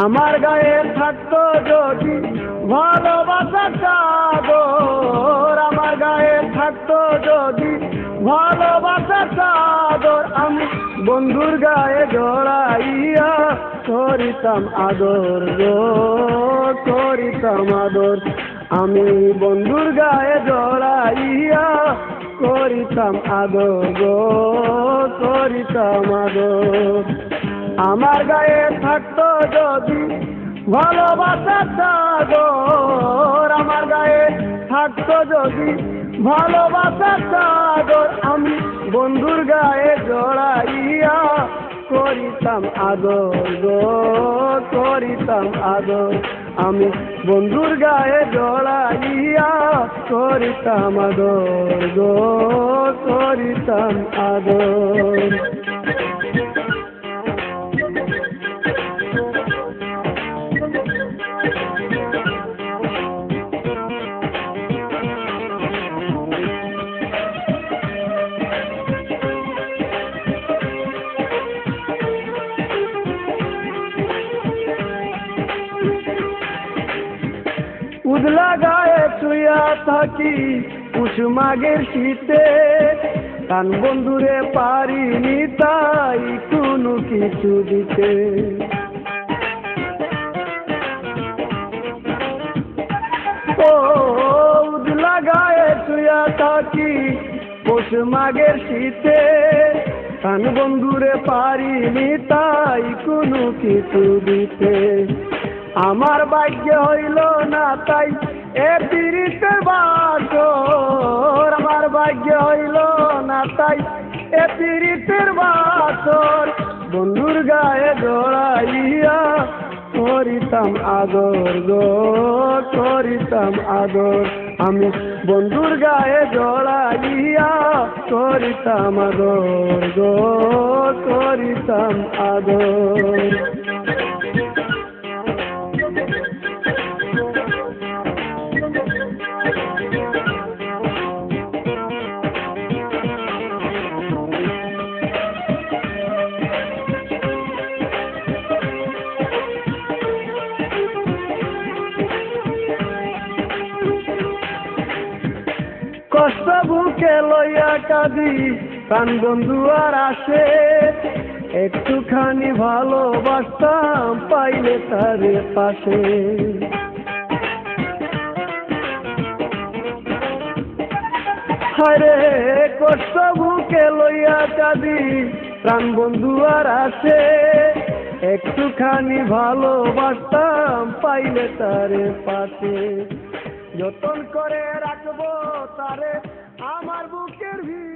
আমার গায়ে থাকতো যদি ভালোবাসার চাদর, আমার গায়ে থাকতো যদি ভালোবাসার চাদর, আমি বন্ধুর গায়ে জড়াইয়া করিতাম আদর গো, করিতাম আদর। আমি বন্ধুর গায়ে জড়াইয়া করিতাম আদর গো, করিতাম আদর। আমার গায়ে থাকতো যদি ভালোবাসার চাদর, আমার গায়ে থাকতো যদি ভালোবাসার চাদর, আমি বন্ধুর গায়ে জড়াইয়া করিতাম আদর গো, করিতাম আদর। আমি বন্ধুর গায়ে জড়াইয়া করিতাম আদর গো, করিতাম আদর। উদলা গায়ে শুয়া থাকি পুষ মাঘের শীতে, কান বন্ধুরে পারিনি তাই কোনো কিছু দিতে। ও উদলা গায়ে শুয়া থাকি পুষ মাঘের শীতে, কান বন্ধুরে পারিনি তাই কোনো কিছু দিতে। আমার ভাগ্য হইল না তাই এ পীড়িতের বাসর, আমার ভাগ্য হইল না তাই এ পীড়িতের বাসর, বন্ধুর গায়ে জড়াইয়া করিতাম আদর গো, করিতাম আদর। আমি বন্ধুর গায়ে জড়াইয়া করিতাম আদর গো, করিতাম আদর। কষ্ট বুকে লইয়া কাঁদি কান বন্ধু আর আসে, একটুখানি ভালোবাসতাম পাইলে তার পাশে। হায়রে কষ্ট বুকে লইয়া কাঁদি প্রাণ বন্ধু আর আসে, একটুখানি ভালোবাসতাম পাইলে তার পাশে। যতন করে রাখবো তারে আমার বুকের ভিতরে।